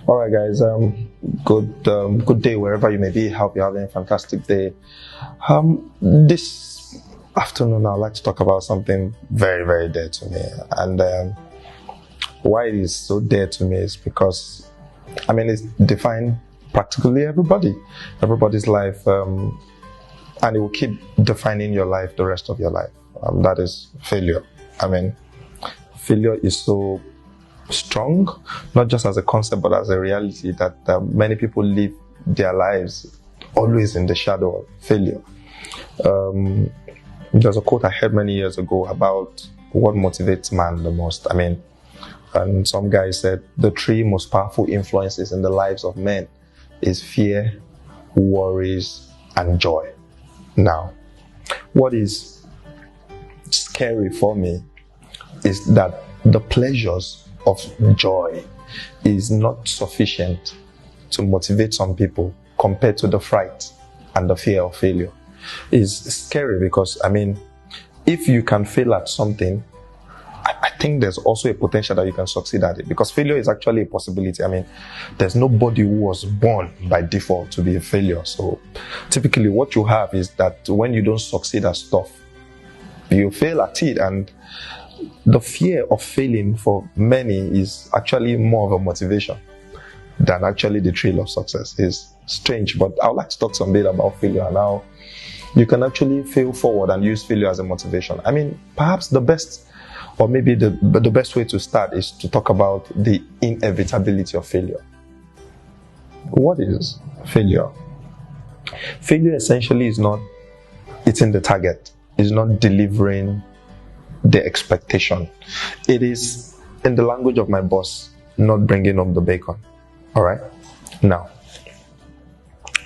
All right, guys. Good day wherever you may be. Hope you're having a fantastic day. This afternoon, I'd like to talk about something very, very dear to me, and why it is so dear to me is because, it's defined practically everybody's life, and it will keep defining your life the rest of your life. That is failure. Failure is so strong, not just as a concept but as a reality that many people live their lives always in the shadow of failure. There's a quote I heard many years ago about what motivates man the most. And some guy said the three most powerful influences in the lives of men is fear, worries, and joy. Now, what is scary for me is that the pleasures of joy is not sufficient to motivate some people compared to the fright and the fear of failure. It's scary because, if you can fail at something, I think there's also a potential that you can succeed at it, because failure is actually a possibility. There's nobody who was born by default to be a failure. So typically what you have is that when you don't succeed at stuff, you fail at it, and the fear of failing for many is actually more of a motivation than actually the thrill of success. Is strange, but I would like to talk some bit about failure and how you can actually fail forward and use failure as a motivation. Perhaps the best, or maybe the best way to start is to talk about the inevitability of failure. What is failure? Failure essentially is not hitting the target, is not delivering the expectation. It is, in the language of my boss, not bringing home the bacon. All right? Now,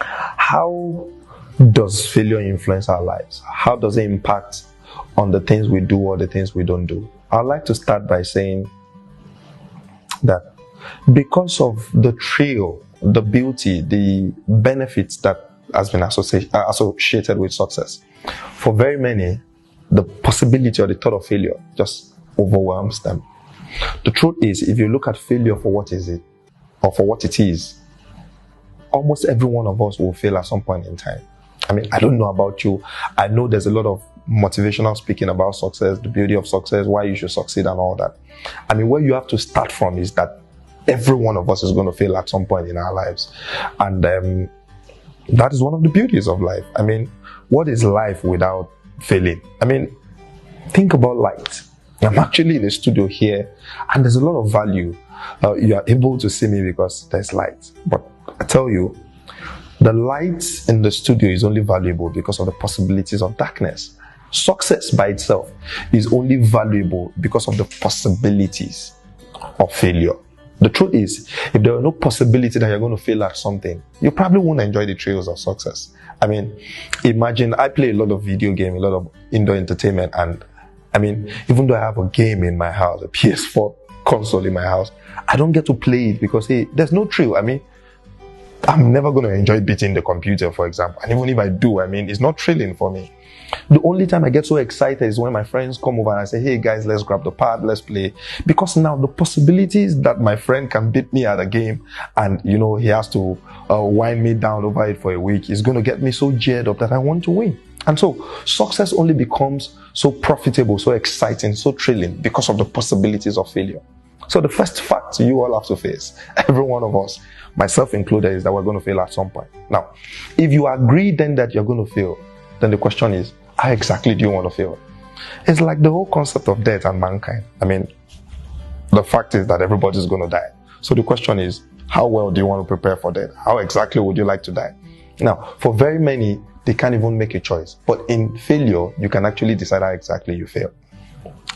how does failure influence our lives? How does it impact on the things we do or the things we don't do? I'd like to start by saying that because of the thrill, the beauty, the benefits that has been associated with success, for very many, the possibility or the thought of failure just overwhelms them. The truth is, if you look at failure for what is it, or for what it is, almost every one of us will fail at some point in time. I don't know about you. I know there's a lot of motivational speaking about success, the beauty of success, why you should succeed and all that. Where you have to start from is that every one of us is going to fail at some point in our lives. And that is one of the beauties of life. What is life without failing? Think about light. I'm actually in the studio here, and there's a lot of value. You are able to see me because there's light. But I tell you, the light in the studio is only valuable because of the possibilities of darkness. Success by itself is only valuable because of the possibilities of failure. The truth is, if there are no possibility that you're going to fail at something, you probably won't enjoy the thrills of success. Imagine I play a lot of video game, a lot of indoor entertainment, and even though I have a game in my house, a PS4 console in my house, I don't get to play it because there's no thrill. I'm never going to enjoy beating the computer, for example. And even if I do, it's not thrilling for me. The only time I get so excited is when my friends come over and I say, hey guys, let's grab the pad, let's play. Because now the possibilities that my friend can beat me at a game and, he has to wind me down over it for a week is going to get me so geared up that I want to win. And so success only becomes so profitable, so exciting, so thrilling because of the possibilities of failure. So the first fact you all have to face, every one of us, myself included, is that we're going to fail at some point. Now, if you agree then that you're going to fail, then the question is, how exactly do you want to fail? It's like the whole concept of death and mankind. The fact is that everybody's going to die. So the question is, how well do you want to prepare for death? How exactly would you like to die? Now, for very many, they can't even make a choice. But in failure, you can actually decide how exactly you fail.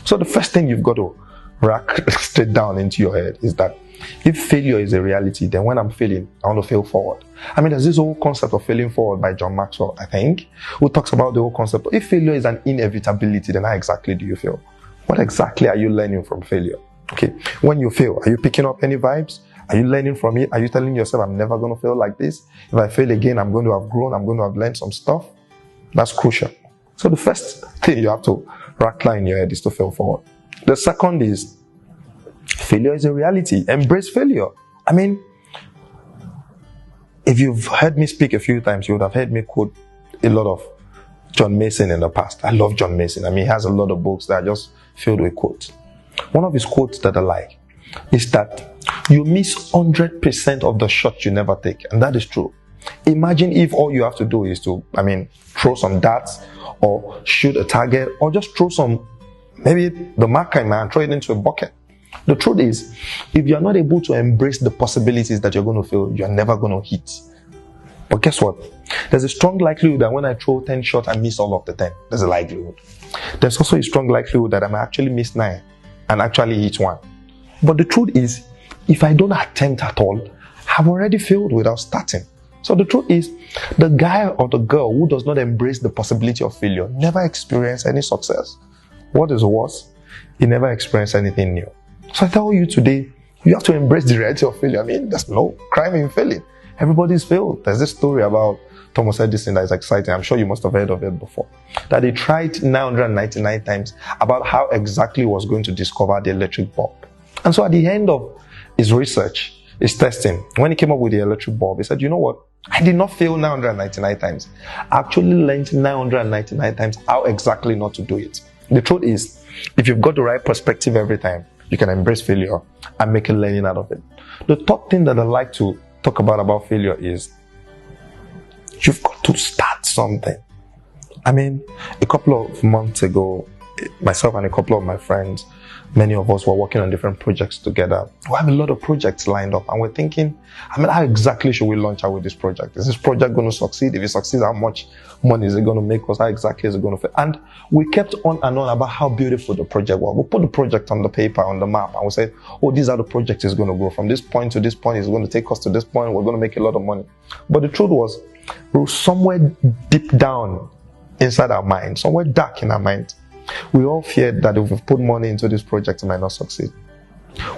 So the first thing you've got to rack straight down into your head is that if failure is a reality, then when I'm failing, I want to fail forward. There's this whole concept of failing forward by John Maxwell, I think, who talks about the whole concept. If failure is an inevitability, then how exactly do you fail? What exactly are you learning from failure? Okay, when you fail, are you picking up any vibes? Are you learning from it? Are you telling yourself, I'm never going to fail like this? If I fail again, I'm going to have grown. I'm going to have learned some stuff. That's crucial. So the first thing you have to rattler in your head is to fail forward. The second is, failure is a reality. Embrace failure. if you've heard me speak a few times, you would have heard me quote a lot of John Mason in the past. I love John Mason. I mean, he has a lot of books that are just filled with quotes. One of his quotes that I like is that you miss 100% of the shots you never take. And that is true. Imagine if all you have to do is to, throw some darts or shoot a target or just throw some, maybe the marker in my hand, throw it into a bucket. The truth is, if you're not able to embrace the possibilities that you're going to fail, you're never going to hit. But guess what? There's a strong likelihood that when I throw 10 shots, I miss all of the 10. There's a likelihood. There's also a strong likelihood that I might actually miss 9 and actually hit 1. But the truth is, if I don't attempt at all, I've already failed without starting. So the truth is, the guy or the girl who does not embrace the possibility of failure never experience any success. What is worse? He never experienced anything new. So I tell you today, you have to embrace the reality of failure. There's no crime in failing. Everybody's failed. There's this story about Thomas Edison that is exciting. I'm sure you must have heard of it before. That he tried 999 times about how exactly he was going to discover the electric bulb. And so at the end of his research, his testing, when he came up with the electric bulb, he said, you know what? I did not fail 999 times. I actually learned 999 times how exactly not to do it. The truth is, if you've got the right perspective every time, you can embrace failure and make a learning out of it. The third thing that I like to talk about failure is you've got to start something. A couple of months ago, myself and a couple of my friends, many of us were working on different projects together. We have a lot of projects lined up and we're thinking, how exactly should we launch out with this project? Is this project going to succeed? If it succeeds, how much money is it going to make us? How exactly is it going to fit? And we kept on and on about how beautiful the project was. We put the project on the paper, on the map, and we said, these are the projects it's going to go. From this point to this point, it's going to take us to this point. We're going to make a lot of money. But the truth was, we were somewhere deep down inside our mind, somewhere dark in our mind, we all feared that if we put money into this project, it might not succeed.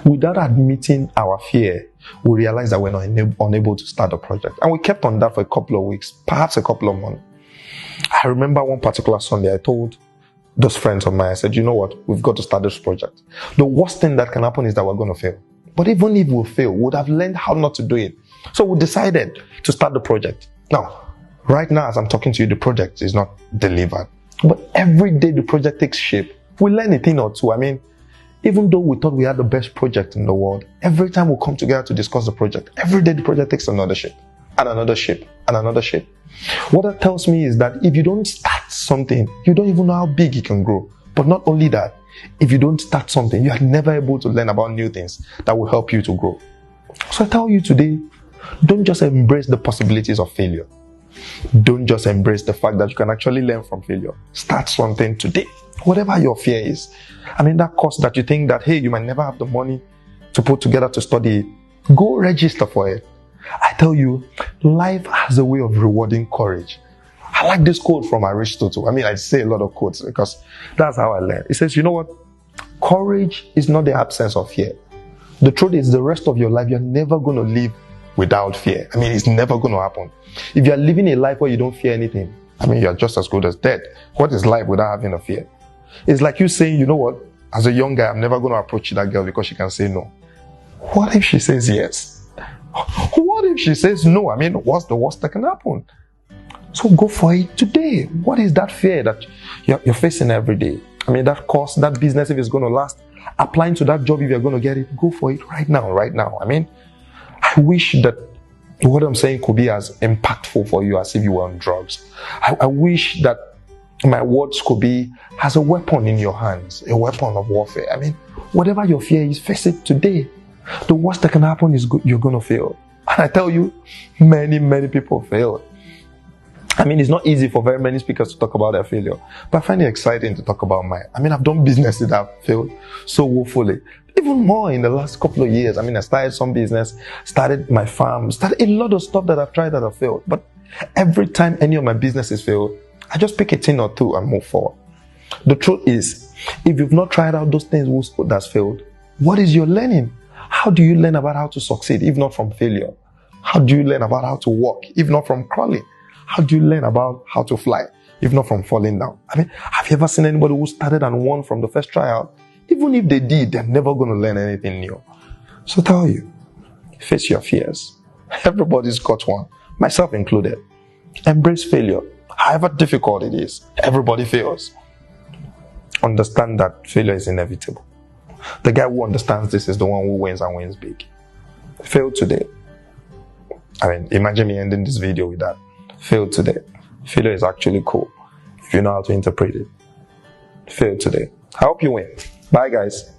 Without admitting our fear, we realized that we're not unable to start the project. And we kept on that for a couple of weeks, perhaps a couple of months. I remember one particular Sunday, I told those friends of mine, I said, you know what, we've got to start this project. The worst thing that can happen is that we're going to fail. But even if we fail, we would have learned how not to do it. So we decided to start the project. Now, right now, as I'm talking to you, the project is not delivered. But every day the project takes shape, we learn a thing or two. Even though we thought we had the best project in the world, every time we come together to discuss the project, every day the project takes another shape, and another shape, and another shape. What that tells me is that if you don't start something, you don't even know how big it can grow. But not only that, if you don't start something, you are never able to learn about new things that will help you to grow. So I tell you today, don't just embrace the possibilities of failure. Don't just embrace the fact that you can actually learn from failure. Start something today. Whatever your fear is. That course that you think that, hey, you might never have the money to put together to study it. Go register for it. I tell you, life has a way of rewarding courage. I like this quote from Aristotle. I say a lot of quotes because that's how I learn. It says, you know what? Courage is not the absence of fear. The truth is, the rest of your life, you're never going to live without fear. It's never going to happen. If you're living a life where you don't fear anything, you're just as good as dead. What is life without having a fear? It's like you saying, you know what? As a young guy, I'm never going to approach that girl because she can say no. What if she says yes? What if she says no? What's the worst that can happen? So go for it today. What is that fear that you're facing every day? That course, that business, if it's going to last, applying to that job, if you're going to get it, go for it right now. I wish that what I'm saying could be as impactful for you as if you were on drugs. I wish that my words could be as a weapon in your hands, a weapon of warfare. Whatever your fear is, face it today. The worst that can happen is you're going to fail. And I tell you, many, many people fail. It's not easy for very many speakers to talk about their failure, but I find it exciting to talk about mine. I've done businesses that have failed so woefully. Even more in the last couple of years. I started some business, started my farm, started a lot of stuff that I've tried that have failed. But every time any of my businesses fail, I just pick a thing or two and move forward. The truth is, if you've not tried out those things that's failed, what is your learning? How do you learn about how to succeed, if not from failure? How do you learn about how to walk, if not from crawling? How do you learn about how to fly, if not from falling down? Have you ever seen anybody who started and won from the first trial? Even if they did, they're never going to learn anything new. So I tell you, face your fears. Everybody's got one. myself included. Embrace failure. However difficult it is, everybody fails. Understand that failure is inevitable. The guy who understands this is the one who wins and wins big. Fail today. I mean, imagine me ending this video with that. Fail today. Failure is actually cool if you know how to interpret it. Fail today. I hope you win. Bye, guys.